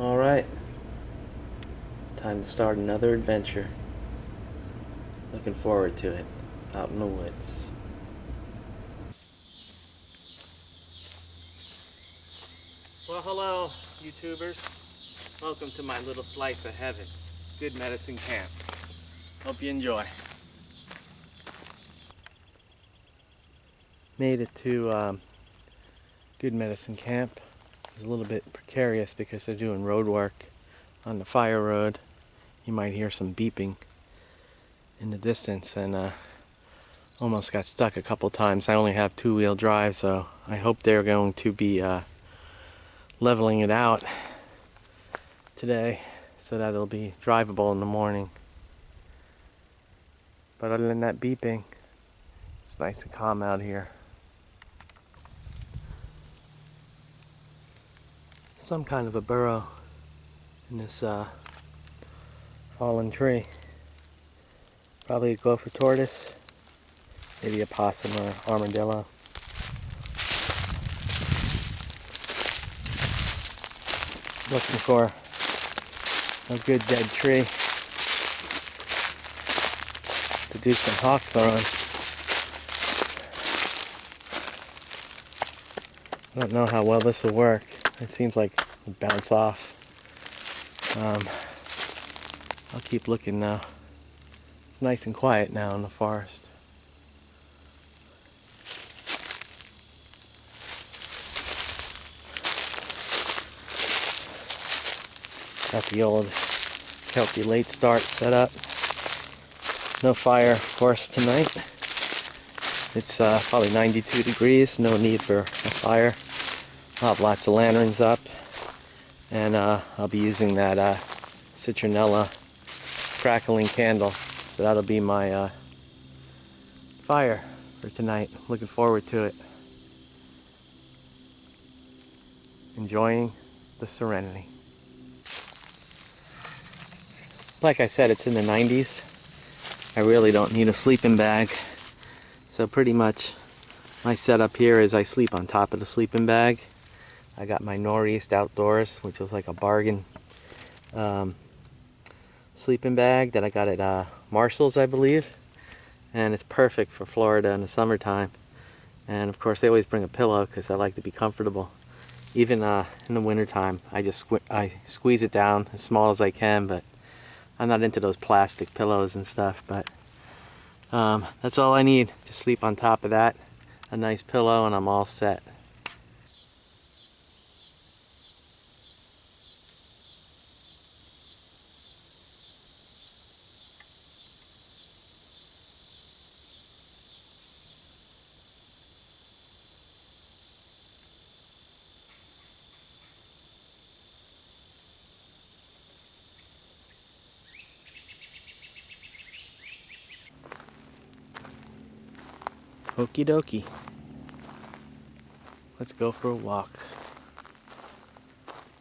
Alright, time to start another adventure. Looking forward to it, out in the woods. Well, hello, YouTubers. Welcome to my little slice of heaven, Good Medicine Camp. Hope you enjoy. Made it to Good Medicine Camp. It was a little bit precarious because they're doing road work on the fire road. You might hear some beeping in the distance, and almost got stuck a couple times. I only have two-wheel drive, so I hope they're going to be leveling it out today so that it'll be drivable in the morning. But other than that beeping, it's nice and calm out here. Some kind of a burrow in this fallen tree. Probably a gopher tortoise, maybe a possum or armadillo. Looking for a good dead tree to do some hawk throwing. I don't know how well this will work. It seems like it'll bounce off. I'll keep looking now. It's nice and quiet now in the forest. Got the old healthy late start set up. No fire, of course, tonight. It's probably 92 degrees, no need for a fire. I'll have lots of lanterns up, and I'll be using that citronella crackling candle. So that'll be my fire for tonight. Looking forward to it. Enjoying the serenity. Like I said, it's in the 90s. I really don't need a sleeping bag. So pretty much my setup here is I sleep on top of the sleeping bag. I got my Northeast Outdoors, which was like a bargain sleeping bag that I got at Marshall's, I believe. And it's perfect for Florida in the summertime. And of course they always bring a pillow because I like to be comfortable. Even in the wintertime, I squeeze it down as small as I can, but I'm not into those plastic pillows and stuff. But that's all I need, to sleep on top of that, a nice pillow, and I'm all set. Okie dokie. Let's go for a walk.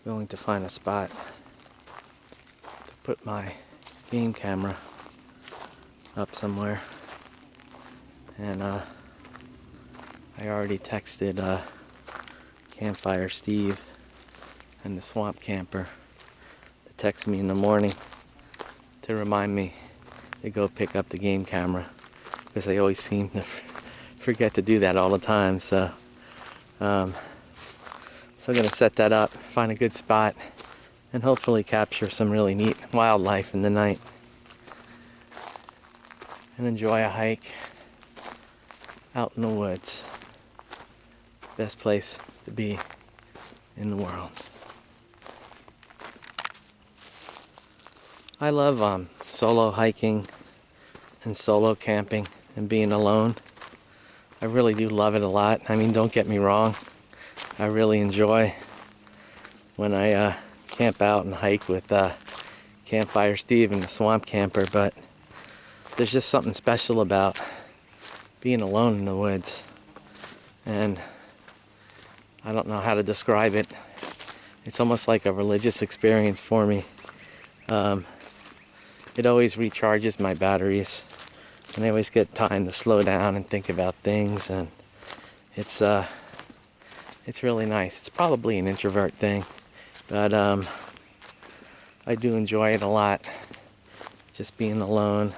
Going to find a spot to put my game camera up somewhere. And I already texted Campfire Steve and the Swamp Camper to text me in the morning to remind me to go pick up the game camera, because I always seem to forget to do that all the time. So I'm gonna set that up, find a good spot, and hopefully capture some really neat wildlife in the night and enjoy a hike out in the woods. Best place to be in the world. I love solo hiking and solo camping and being alone. I really do love it a lot. I mean, don't get me wrong. I really enjoy when I camp out and hike with Campfire Steve and the Swamp Camper, but there's just something special about being alone in the woods. And I don't know how to describe it. It's almost like a religious experience for me. It always recharges my batteries, and I always get time to slow down and think about things, and it's really nice. It's probably an introvert thing, but I do enjoy it a lot. Just being alone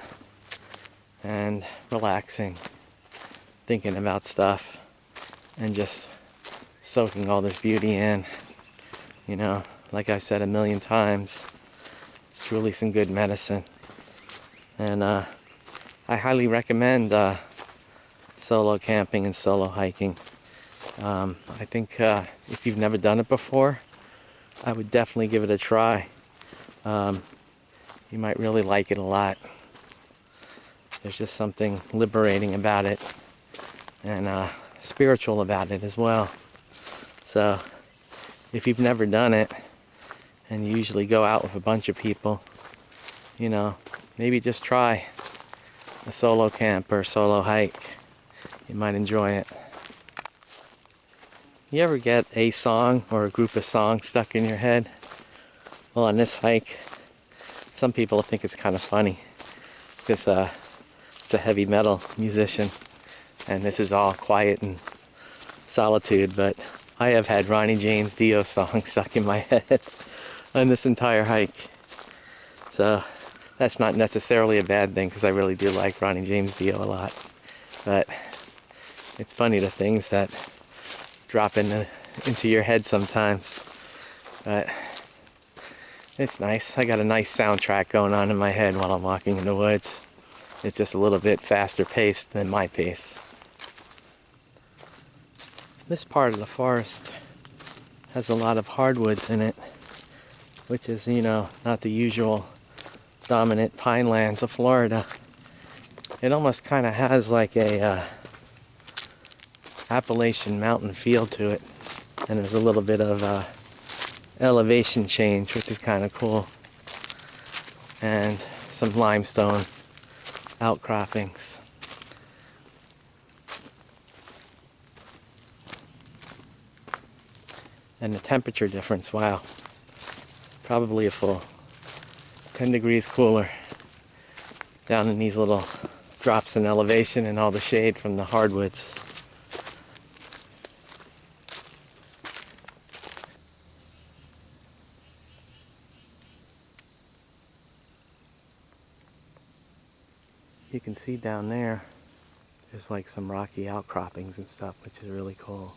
and relaxing, thinking about stuff, and just soaking all this beauty in. You know, like I said a million times, it's truly some good medicine. And I highly recommend solo camping and solo hiking. I think if you've never done it before, I would definitely give it a try. You might really like it a lot. There's just something liberating about it, and spiritual about it as well. So if you've never done it, and you usually go out with a bunch of people, you know, maybe just try a solo camp or a solo hike. You might enjoy it. You ever get a song or a group of songs stuck in your head? Well, on this hike, some people think it's kind of funny because it's a heavy metal musician, and this is all quiet and solitude, but I have had Ronnie James Dio songs stuck in my head on this entire hike. So that's not necessarily a bad thing, because I really do like Ronnie James Dio a lot. But it's funny, the things that drop into your head sometimes. But it's nice. I got a nice soundtrack going on in my head while I'm walking in the woods. It's just a little bit faster paced than my pace. This part of the forest has a lot of hardwoods in it, which is, you know, not the usual dominant pine lands of Florida. It almost kind of has like a Appalachian mountain feel to it, and there's a little bit of elevation change, which is kind of cool, and some limestone outcroppings. And the temperature difference, wow, probably a full 10 degrees cooler down in these little drops in elevation and all the shade from the hardwoods. You can see down there, there's like some rocky outcroppings and stuff, which is really cool.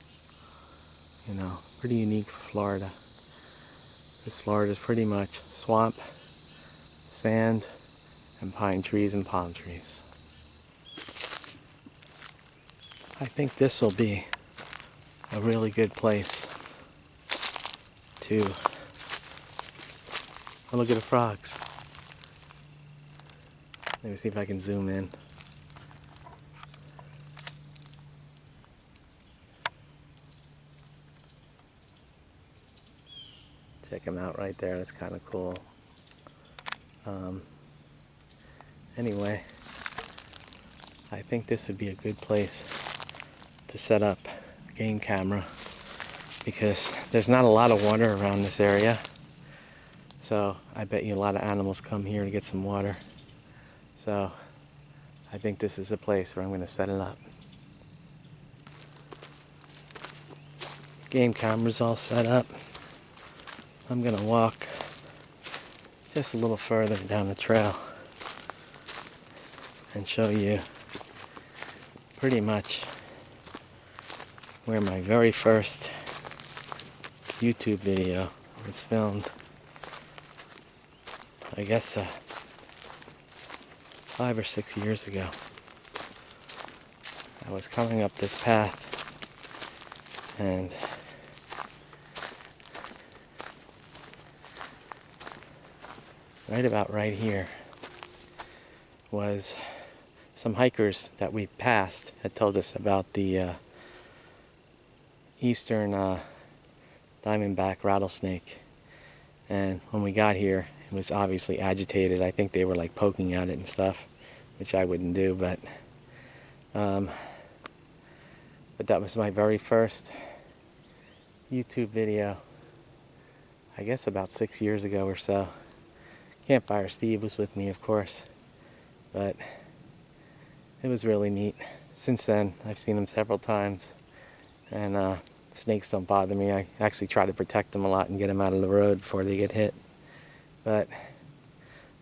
You know, pretty unique for Florida. This Florida is pretty much swamp, sand, and pine trees and palm trees. I think this will be a really good place to... Oh, look at the frogs. Let me see if I can zoom in. Check them out right there. That's kind of cool. Anyway, I think this would be a good place to set up a game camera, because there's not a lot of water around this area. So I bet you a lot of animals come here to get some water. So I think this is a place where I'm going to set it up. Game camera's all set up. I'm going to walk just a little further down the trail and show you pretty much where my very first YouTube video was filmed. I guess 5 or 6 years ago. I was coming up this path, and right here was some hikers that we passed had told us about the eastern diamondback rattlesnake. And when we got here, it was obviously agitated. I think they were like poking at it and stuff, which I wouldn't do, but that was my very first YouTube video, I guess about 6 years ago or so. Campfire Steve was with me, of course, but it was really neat. Since then, I've seen him several times, and snakes don't bother me. I actually try to protect them a lot and get them out of the road before they get hit. but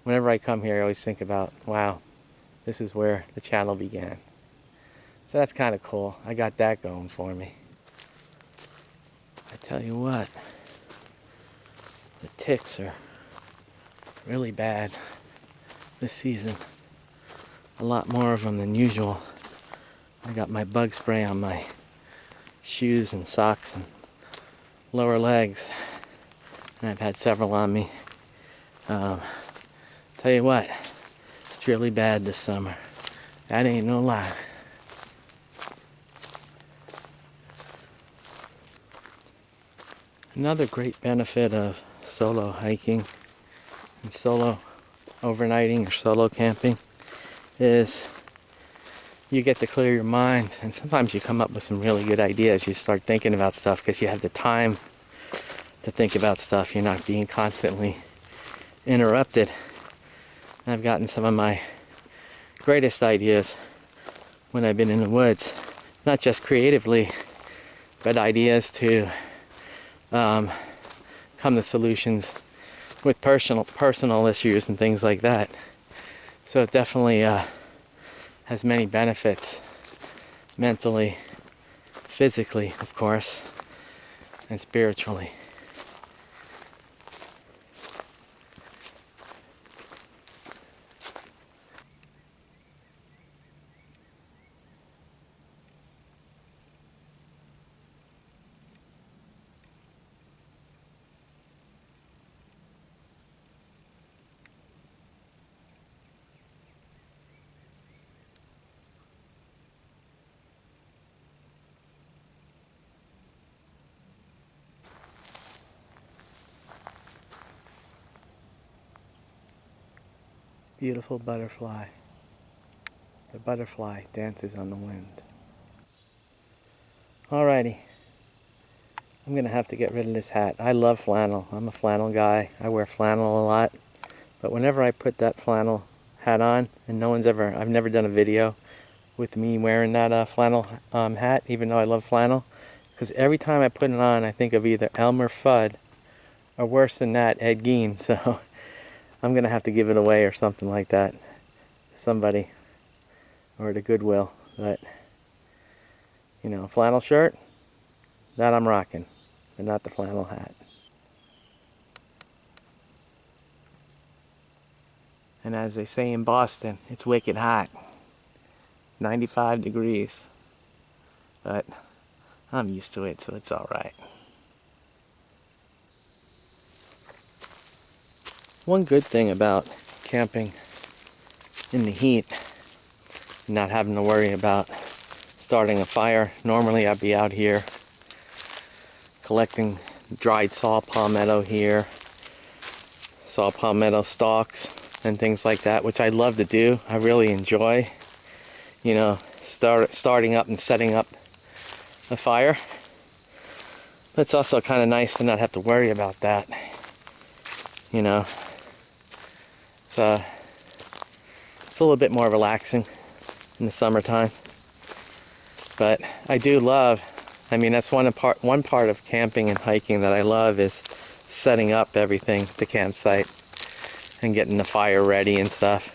whenever I come here, I always think about, wow, this is where the channel began. So that's kind of cool. I got that going for me. I tell you what, the ticks are really bad this season. A lot more of them than usual. I got my bug spray on my shoes and socks and lower legs, and I've had several on me. Tell you what, it's really bad this summer. That ain't no lie. Another great benefit of solo hiking and solo overnighting or solo camping is you get to clear your mind, and sometimes you come up with some really good ideas. You start thinking about stuff because you have the time to think about stuff. You're not being constantly interrupted. I've gotten some of my greatest ideas when I've been in the woods, not just creatively, but ideas to come to solutions with personal issues and things like that. So it definitely has many benefits, mentally, physically, of course, and spiritually. Beautiful butterfly. The butterfly dances on the wind. Alrighty. I'm gonna have to get rid of this hat. I love flannel. I'm a flannel guy. I wear flannel a lot. But whenever I put that flannel hat on, and I've never done a video with me wearing that flannel hat, even though I love flannel. Because every time I put it on, I think of either Elmer Fudd, or worse than that, Ed Gein. So I'm gonna have to give it away or something like that to somebody, or to Goodwill. But you know, flannel shirt, that I'm rocking, but not the flannel hat. And as they say in Boston, it's wicked hot. 95 degrees. But I'm used to it, so it's alright. One good thing about camping in the heat, not having to worry about starting a fire. Normally I'd be out here collecting dried saw palmetto here, saw palmetto stalks and things like that, which I love to do. I really enjoy, you know, starting up and setting up a fire. But it's also kind of nice to not have to worry about that, you know. It's a little bit more relaxing in the summertime. But I do love, I mean, that's one part of camping and hiking that I love, is setting up everything, the campsite, and getting the fire ready and stuff.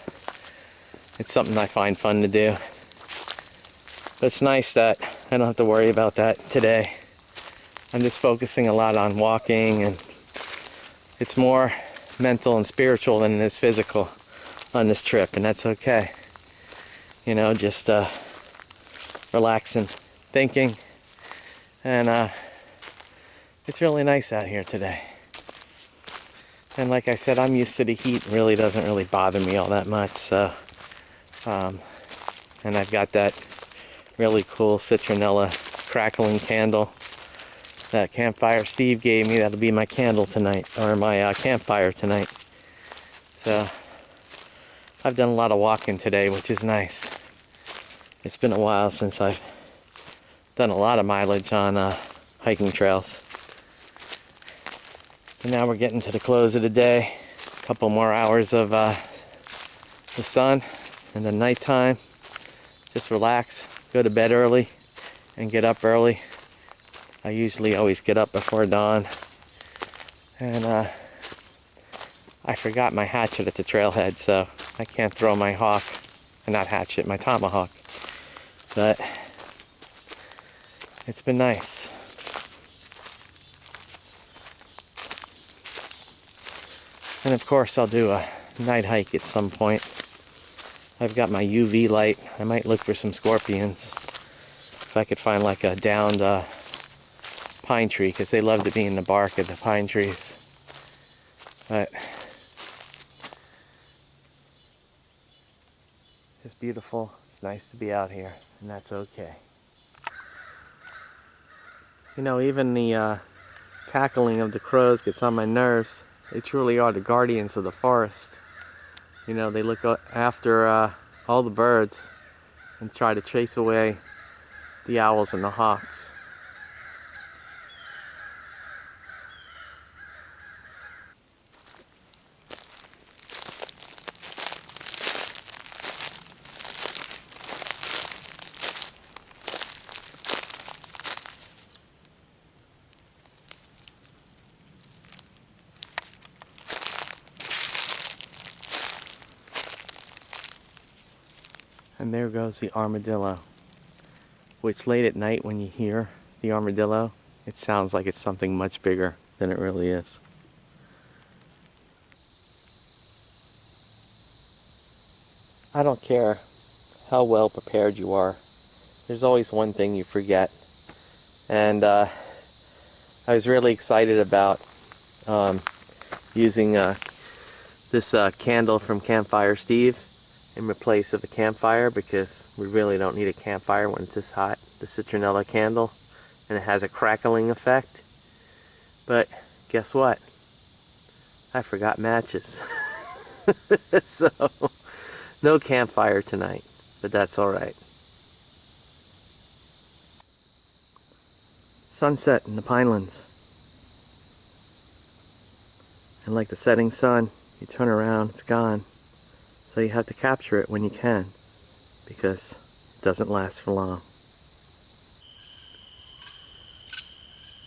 It's something I find fun to do. But it's nice that I don't have to worry about that today. I'm just focusing a lot on walking, and it's more mental and spiritual than it is physical on this trip, and that's okay. You know, just relaxing, thinking, and it's really nice out here today. And like I said, I'm used to the heat. It really doesn't really bother me all that much. So, and I've got that really cool citronella crackling candle, that campfire Steve gave me. That'll be my candle tonight, or my campfire tonight. So I've done a lot of walking today, which is nice. It's been a while since I've done a lot of mileage on hiking trails. And now we're getting to the close of the day. A couple more hours of the sun, and then nighttime. Just relax, go to bed early, and get up early. I usually always get up before dawn. And I forgot my hatchet at the trailhead, so I can't throw my hawk, not hatchet, my tomahawk. But it's been nice. And of course I'll do a night hike at some point. I've got my UV light. I might look for some scorpions. If I could find like a downed pine tree, because they love to be in the bark of the pine trees. But it's beautiful. It's nice to be out here, and that's okay. You know, even the cackling of the crows gets on my nerves. They truly are the guardians of the forest. You know, they look after all the birds and try to chase away the owls and the hawks. And there goes the armadillo, which late at night when you hear the armadillo, it sounds like it's something much bigger than it really is. I don't care how well prepared you are. There's always one thing you forget. And I was really excited about using this candle from Campfire Steve in replace of a campfire, because we really don't need a campfire when it's this hot. The citronella candle, and it has a crackling effect. But guess what? I forgot matches. So no campfire tonight, but that's all right. Sunset in the Pinelands. And like the setting sun, you turn around, it's gone. So you have to capture it when you can, because it doesn't last for long.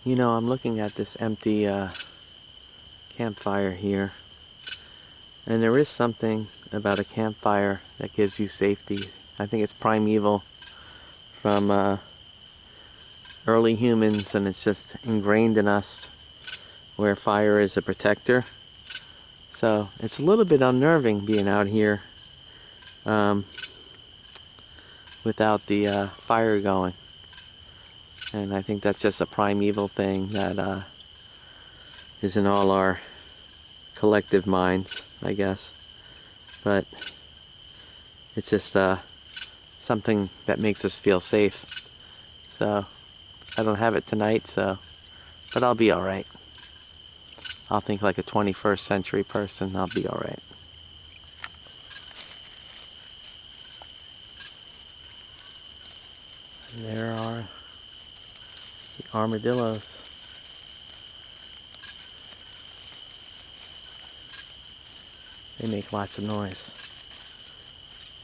You know, I'm looking at this empty campfire here, and there is something about a campfire that gives you safety. I think it's primeval from early humans, and it's just ingrained in us where fire is a protector. So it's a little bit unnerving being out here without the fire going. And I think that's just a primeval thing that is in all our collective minds, I guess. But it's just something that makes us feel safe. So I don't have it tonight, but I'll be alright. I'll think like a 21st century person. I'll be alright. And there are the armadillos. They make lots of noise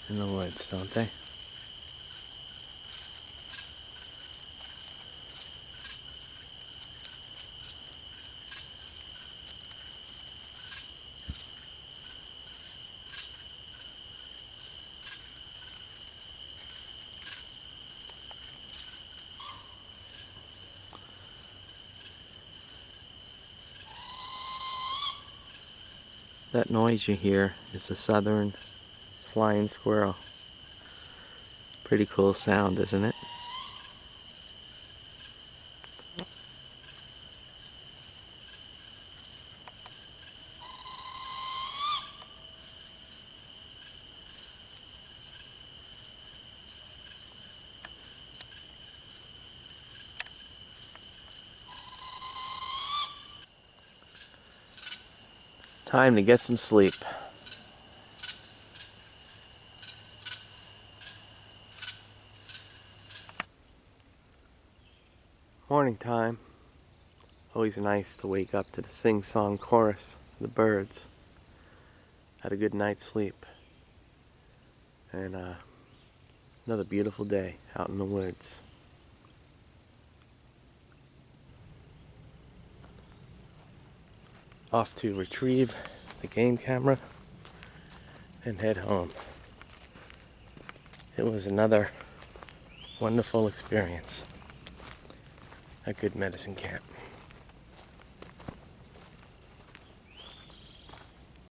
in the woods, don't they? That noise you hear is the southern flying squirrel. Pretty cool sound, isn't it? Time to get some sleep. Morning time. Always nice to wake up to the sing-song chorus of the birds. Had a good night's sleep. And another beautiful day out in the woods. Off to retrieve the game camera and head home. It was another wonderful experience. A good medicine camp.